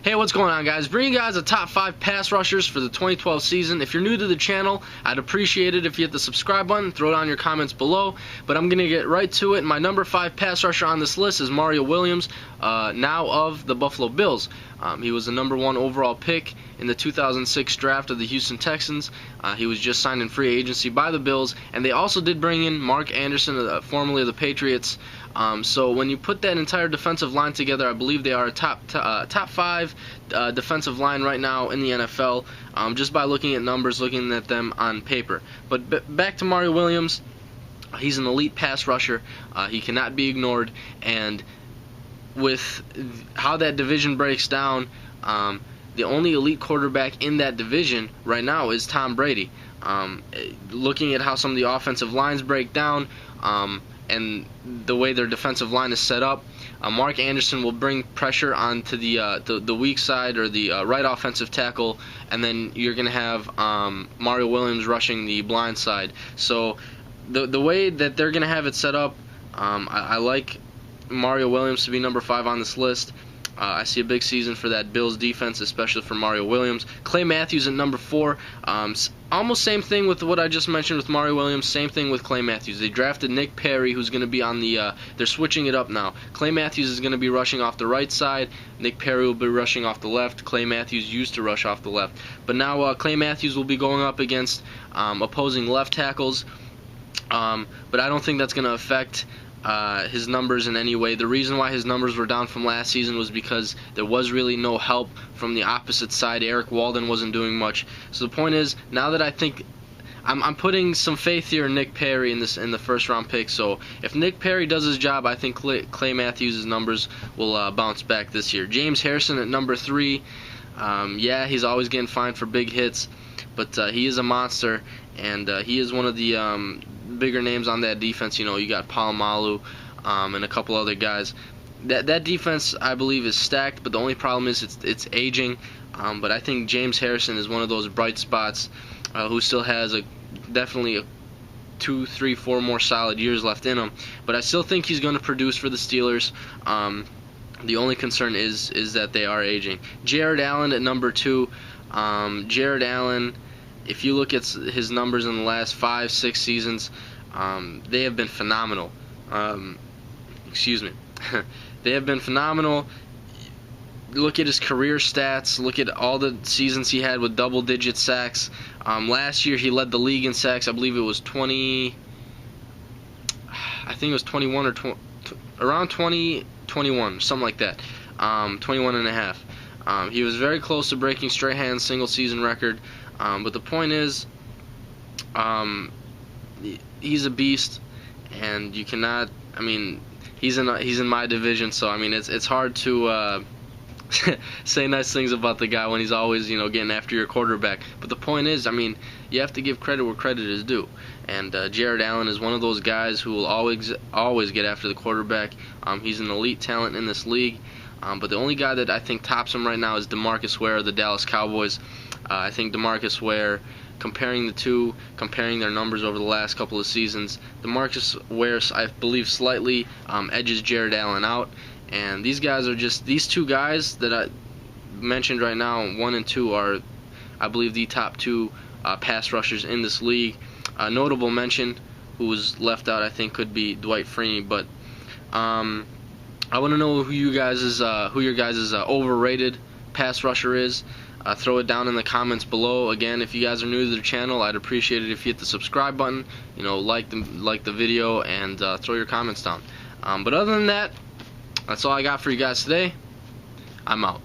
Hey, what's going on, guys? Bringing you guys the top 5 pass rushers for the 2012 season. If you're new to the channel, I'd appreciate it if you hit the subscribe button, throw down your comments below. But I'm going to get right to it. My number 5 pass rusher on this list is Mario Williams, now of the Buffalo Bills. He was the number 1 overall pick in the 2006 draft of the Houston Texans. He was just signed in free agency by the Bills, and they also did bring in Mark Anderson, formerly of the Patriots. So when you put that entire defensive line together, I believe they are a top 5 defensive line right now in the NFL, just by looking at numbers, looking at them on paper. But back to Mario Williams. He's an elite pass rusher. He cannot be ignored, and with how that division breaks down, the only elite quarterback in that division right now is Tom Brady. Looking at how some of the offensive lines break down, and the way their defensive line is set up, Mark Anderson will bring pressure onto the weak side, or the right offensive tackle, and then you're going to have Mario Williams rushing the blind side. So the way that they're going to have it set up, I like Mario Williams to be number 5 on this list. I see a big season for that Bills defense, especially for Mario Williams. Clay Matthews at number 4. Almost same thing with what I just mentioned with Mario Williams. Same thing with Clay Matthews. They drafted Nick Perry, who's going to be on the. They're switching it up now. Clay Matthews is going to be rushing off the right side. Nick Perry will be rushing off the left. Clay Matthews used to rush off the left, but now Clay Matthews will be going up against opposing left tackles. But I don't think that's going to affect his numbers in any way. The reason why his numbers were down from last season was because there was really no help from the opposite side. Eric Walden wasn't doing much. So the point is, now that I think I'm putting some faith here in Nick Perry in the first round pick. So if Nick Perry does his job, I think Clay Matthews' numbers will bounce back this year. James Harrison at number 3. Yeah, he's always getting fined for big hits, but he is a monster, and he is one of the bigger names on that defense. You know, you got Palomalu and a couple other guys. That defense, I believe, is stacked, but the only problem is it's aging. But I think James Harrison is one of those bright spots who still has definitely 2, 3, 4 more solid years left in him. But I still think he's going to produce for the Steelers. The only concern is that they are aging. Jared Allen at number 2. Jared Allen, if you look at his numbers in the last 5, 6 seasons, they have been phenomenal. Excuse me. They have been phenomenal. Look at his career stats. Look at all the seasons he had with double-digit sacks. Last year he led the league in sacks. I believe it was 20. I think it was 21 or around 20, 21, something like that. 21 and a half. He was very close to breaking Strahan's single-season record. But the point is, he's a beast, and you cannot. I mean, he's in my division, so I mean it's hard to say nice things about the guy when he's always, you know, getting after your quarterback. But the point is, I mean, you have to give credit where credit is due, and Jared Allen is one of those guys who will always get after the quarterback. He's an elite talent in this league. But the only guy that I think tops him right now is DeMarcus Ware of the Dallas Cowboys. I think DeMarcus Ware, comparing the two, comparing their numbers over the last couple of seasons, DeMarcus Ware, I believe, slightly edges Jared Allen out. And these guys are these two guys that I mentioned right now, 1 and 2, are, I believe, the top 2 pass rushers in this league. Notable mention, who was left out, I think, could be Dwight Freeney. But I want to know who your guys' overrated pass rusher is. Throw it down in the comments below. Again, if you guys are new to the channel, I'd appreciate it if you hit the subscribe button. You know, like the video, and throw your comments down. But other than that, that's all I got for you guys today. I'm out.